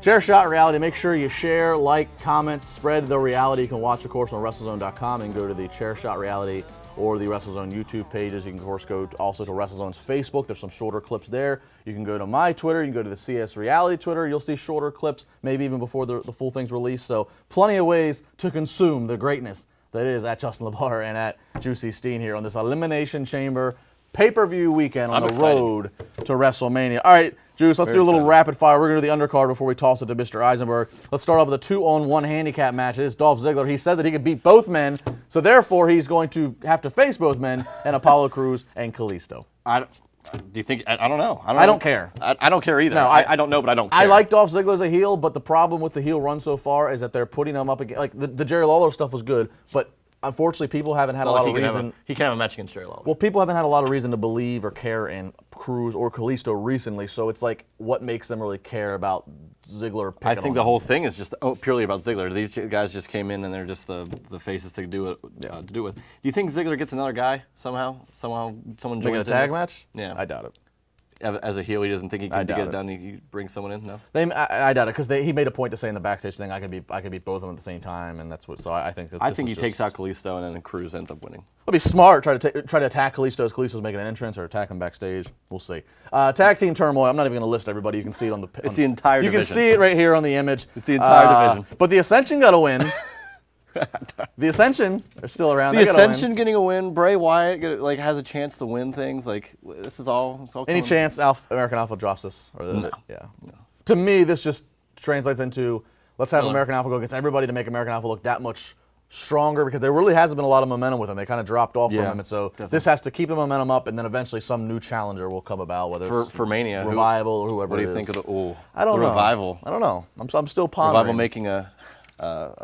Chair Shot Reality. Make sure you share, like, comment, spread the reality. You can watch, of course, on WrestleZone.com and go to the Chair Shot Reality or the WrestleZone YouTube pages. You can, of course, go also to WrestleZone's Facebook. There's some shorter clips there. You can go to my Twitter. You can go to the CS Reality Twitter. You'll see shorter clips, maybe even before the full thing's released. So plenty of ways to consume the greatness that is at Justin LaBar and at Juicy Steen here on this Elimination Chamber pay-per-view weekend on the road to WrestleMania. All right, Juice, let's do a little rapid fire. We're going to do the undercard before we toss it to Mr. Isenberg. Let's start off with a 2-on-1 handicap match. It is Dolph Ziggler. He said that he could beat both men, so therefore he's going to have to face both men and Apollo Crews and Kalisto. Do you think? I don't know. I don't care. I don't care either. No, I don't know, but I don't care. I like Dolph Ziggler as a heel, but the problem with the heel run so far is that they're putting him up against, like, the Jerry Lawler stuff was good, but unfortunately, people haven't had a lot of reason. He can have a match against Jerry Lawler. Well, people haven't had a lot of reason to believe or care in Crews or Kalisto recently, so it's like, what makes them really care about Ziggler? I think the whole thing is just purely about Ziggler. These guys just came in and they're just the faces to do it to do with. Do you think Ziggler gets another guy somehow? Someone joins in a tag match? Yeah, I doubt it. As a heel, he doesn't think he can get it done. He brings someone in. No, I doubt it because he made a point to say in the backstage thing, I could beat both of them at the same time, and that's what. So I think that I think he takes out Kalisto and then Crews ends up winning. It'll be smart try to attack Kalisto as Kalisto's making an entrance, or attack him backstage. We'll see. Tag team turmoil. I'm not even going to list everybody. You can see it on the. It's the entire division. You can see it right here on the image. It's the entire division. But the Ascension got a win. The Ascension are still around. The Ascension getting a win. Bray Wyatt has a chance to win things. Like, this is all. Any chance American Alpha drops this? Or no. Yeah. No. To me, this just translates into let's have American Alpha go against everybody to make American Alpha look that much stronger, because there really hasn't been a lot of momentum with him. They kind of dropped off from him, and so this has to keep the momentum up, and then eventually some new challenger will come about, whether it's for Mania, Revival or whoever. What do you think of the? I don't know. Revival. I don't know. I'm still pondering. Revival making a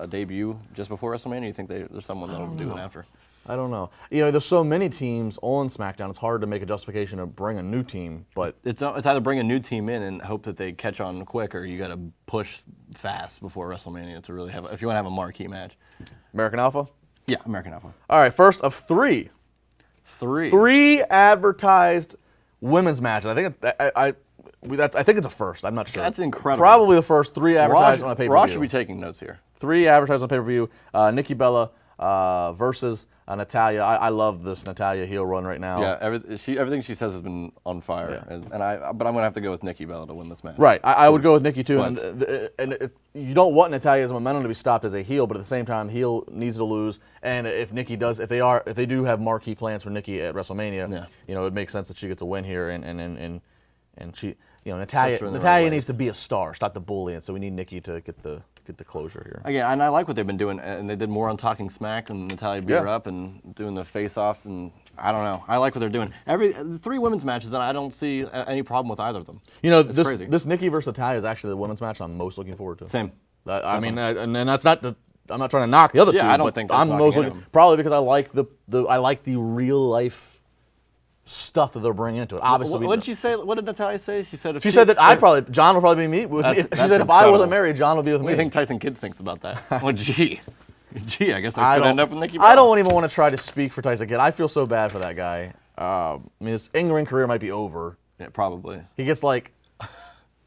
debut just before WrestleMania? You think there's someone that'll do it after? I don't know. You know, there's so many teams on SmackDown. It's hard to make a justification to bring a new team. But it's either bring a new team in and hope that they catch on quick, or you got to push fast before WrestleMania to really have. If you want to have a marquee match. American Alpha. Yeah, American Alpha. All right, first of three. Three advertised women's matches. I think it's a first. I'm not sure. That's incredible. Probably the first three advertised on a pay-per-view. Ross should be taking notes here. Three advertised on pay-per-view. Nikki Bella versus Natalya. I love this Natalya heel run right now. Yeah, everything she says has been on fire. Yeah. But I'm going to have to go with Nikki Bella to win this match. Right. I would go with Nikki too. You don't want Natalya's momentum to be stopped as a heel, but at the same time, heel needs to lose. And if Nikki does, if they do have marquee plans for Nikki at WrestleMania, it makes sense that she gets a win here. And she, Natalya needs to be a star, stop the bullying. So we need Nikki to get the closure here. Again, and I like what they've been doing, and they did more on Talking Smack and Natalya beat her up and doing the face-off, and I don't know. I like what they're doing. The three women's matches, and I don't see any problem with either of them. This Nikki versus Natalya is actually the women's match I'm most looking forward to. Same. I mean, and that's not. I'm not trying to knock the other two. I don't think that's I'm most looking probably because I like the real life stuff that they're bringing into it. Obviously, what did she say? What did Natalya say? She said she said that John would probably be me with me. She said if I wasn't married, John would be with me. What do you think Tyson Kidd thinks about that? Well, gee, I guess I could end up with Nikki Bella. I don't even want to try to speak for Tyson Kidd. I feel so bad for that guy. I mean, his in-ring career might be over. Yeah, probably. He gets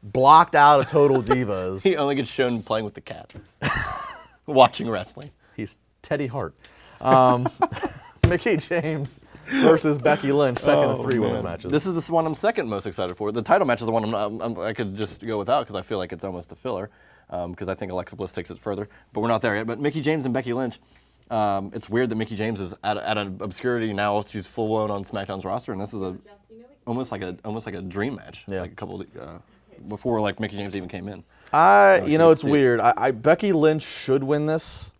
blocked out of Total Divas. He only gets shown playing with the cat, watching wrestling. He's Teddy Hart. Mickie James versus Becky Lynch, second of three women's matches. This is the one I'm second most excited for. The title match is the one I could just go without because I feel like it's almost a filler because I think Alexa Bliss takes it further. But we're not there yet. But Mickie James and Becky Lynch, it's weird that Mickie James is at an obscurity now. She's full blown on SmackDown's roster, and this is almost like a dream match. Yeah. Like a couple before Mickie James even came in. It's weird. Becky Lynch should win this.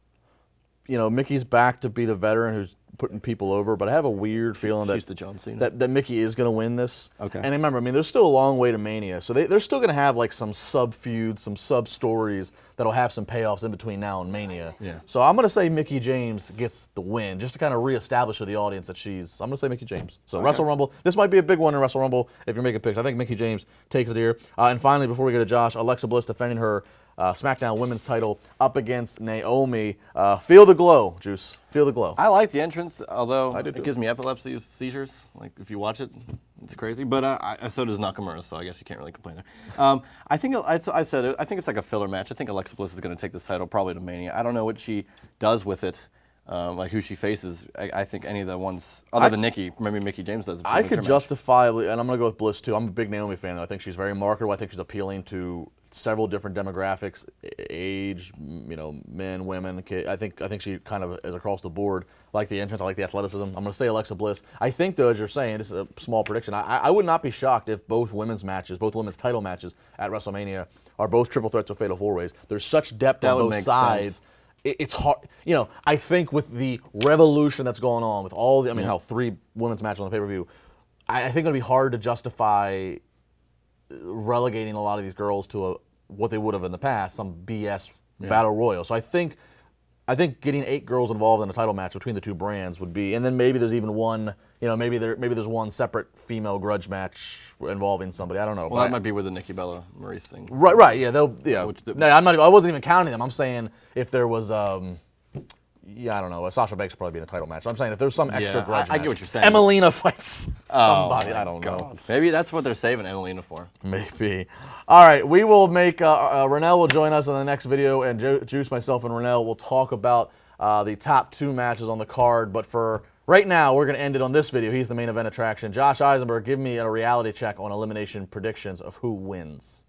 Mickey's back to be the veteran who's putting people over, but I have a weird feeling She's the John Cena. that Mickie is going to win this. Okay. And remember, there's still a long way to Mania, so they're still going to have some sub-feuds, some sub-stories that'll have some payoffs in between now and Mania. Yeah. So I'm going to say Mickie James gets the win, just to kind of reestablish to the audience that I'm going to say Mickie James. So Wrestle Rumble, this might be a big one in Wrestle Rumble if you're making picks. I think Mickie James takes it here. And finally, before we go to Josh, Alexa Bliss defending her SmackDown Women's title up against Naomi. Feel the glow, Juice. Feel the glow. I like the entrance, although it gives me epilepsy seizures. If you watch it, It's crazy, but so does Nakamura, so I guess you can't really complain there. I think I said it. I think it's like a filler match. I think Alexa Bliss is going to take this title probably to Mania. I don't know what she does with it, like who she faces. I think any of the ones other than Nikki, maybe Mickie James does. I could justifiably, and I'm going to go with Bliss too. I'm a big Naomi fan. I think she's very marketable. I think she's appealing to several different demographics, age, men, women, kids. I think she kind of is across the board. I like the entrance. I like the athleticism. I'm going to say Alexa Bliss. I think, though, as you're saying, this is a small prediction. I would not be shocked if both women's title matches at WrestleMania are both triple threats or fatal four-ways. There's such depth on both sides. It's hard. I think with the revolution that's going on, with all the, how 3 women's matches on the pay-per-view, I think it'll be hard to justify relegating a lot of these girls to what they would have in the past, some BS battle royal. So I think getting 8 girls involved in a title match between the 2 brands would be, and then maybe there's even one, maybe there's one separate female grudge match involving somebody. I don't know. Well, that might be with the Nikki Bella Maurice thing. Right. Yeah. I wasn't even counting them. I'm saying if there was, I don't know. Sasha Banks would probably be in a title match. I'm saying if there's some extra grudge match. I get what you're saying. Emelina fights somebody. I don't know. Maybe that's what they're saving Emelina for. Maybe. All right. We will make, Renell will join us in the next video, and Juice, myself, and Renell will talk about the top 2 matches on the card. But for right now, we're going to end it on this video. He's the main event attraction. Josh Isenberg, give me a reality check on elimination predictions of who wins.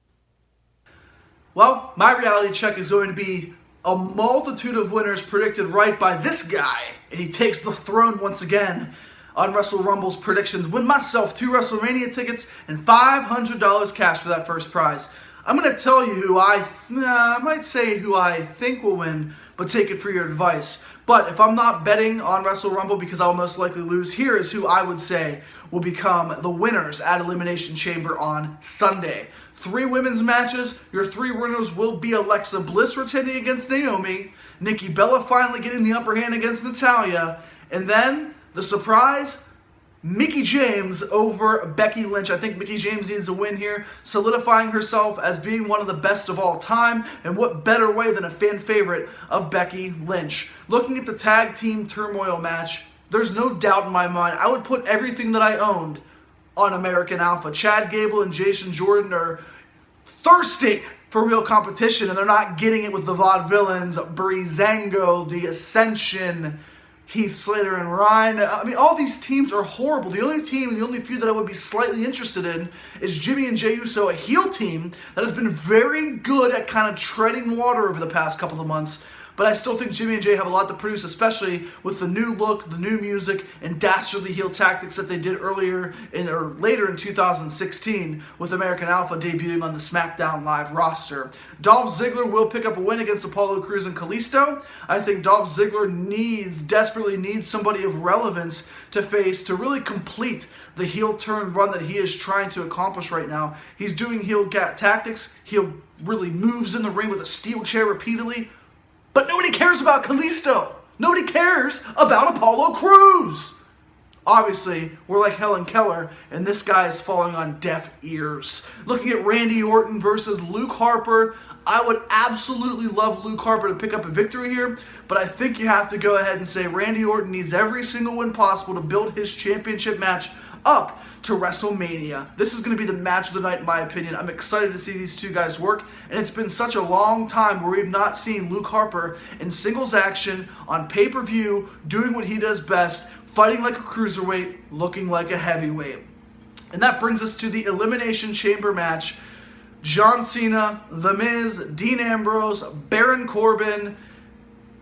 Well, my reality check is going to be a multitude of winners predicted right by this guy, and he takes the throne once again on Wrestle Rumble's predictions. Win myself 2 WrestleMania tickets and $500 cash for that first prize. I'm going to tell you who I might say who I think will win, but take it for your advice. But if I'm not betting on Wrestle Rumble because I'll most likely lose, here is who I would say will become the winners at Elimination Chamber on Sunday. 3 women's matches. Your 3 winners will be Alexa Bliss retaining against Naomi, Nikki Bella finally getting the upper hand against Natalya, and then the surprise, Mickie James over Becky Lynch. I think Mickie James needs a win here, solidifying herself as being one of the best of all time, and what better way than a fan favorite of Becky Lynch. Looking at the tag team turmoil match, there's no doubt in my mind, I would put everything that I owned on American Alpha. Chad Gable and Jason Jordan are thirsting for real competition, and they're not getting it with the Vaudevillains, Breezango, The Ascension, Heath Slater and Ryan. All these teams are horrible. The only team and the only few that I would be slightly interested in is Jimmy and Jey Uso, a heel team that has been very good at kind of treading water over the past couple of months. But I still think Jimmy and Jey have a lot to produce, especially with the new look, the new music, and dastardly heel tactics that they did later in 2016 with American Alpha debuting on the SmackDown Live roster. Dolph Ziggler will pick up a win against Apollo Crews and Kalisto. I think Dolph Ziggler desperately needs somebody of relevance to face to really complete the heel turn run that he is trying to accomplish right now. He's doing heel tactics. He really moves in the ring with a steel chair repeatedly. But nobody cares about Kalisto. Nobody cares about Apollo Crews. Obviously, we're like Helen Keller, and this guy is falling on deaf ears. Looking at Randy Orton versus Luke Harper, I would absolutely love Luke Harper to pick up a victory here, but I think you have to go ahead and say Randy Orton needs every single win possible to build his championship match up to WrestleMania. This is going to be the match of the night in my opinion. I'm excited to see these 2 guys work, and it's been such a long time where we've not seen Luke Harper in singles action on pay-per-view doing what he does best, fighting like a cruiserweight, looking like a heavyweight. And that brings us to the Elimination Chamber match. John Cena, The Miz, Dean Ambrose, Baron Corbin,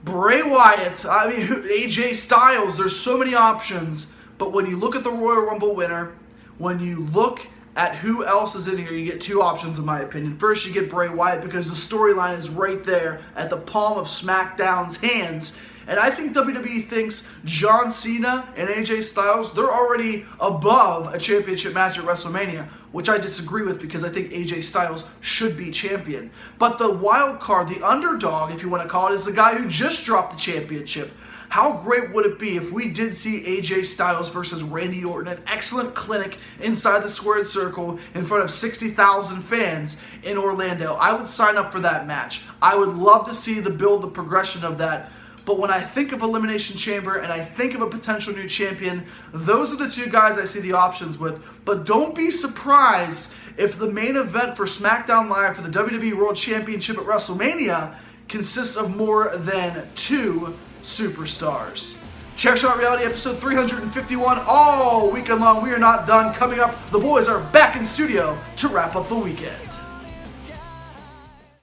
Bray Wyatt, AJ Styles. There's so many options, but when you look at the Royal Rumble winner, when you look at who else is in here, you get 2 options in my opinion. First, you get Bray Wyatt because the storyline is right there at the palm of SmackDown's hands. And I think WWE thinks John Cena and AJ Styles, they're already above a championship match at WrestleMania, which I disagree with because I think AJ Styles should be champion. But the wild card, the underdog, if you want to call it, is the guy who just dropped the championship. How great would it be if we did see AJ Styles versus Randy Orton, an excellent clinic inside the squared circle in front of 60,000 fans in Orlando? I would sign up for that match. I would love to see the progression of that. But when I think of Elimination Chamber and I think of a potential new champion, those are the two guys I see the options with. But don't be surprised if the main event for SmackDown Live for the WWE World Championship at WrestleMania consists of more than 2 superstars. Chairshot Reality episode 351 all weekend long. We are not done. Coming up, the boys are back in studio to wrap up the weekend.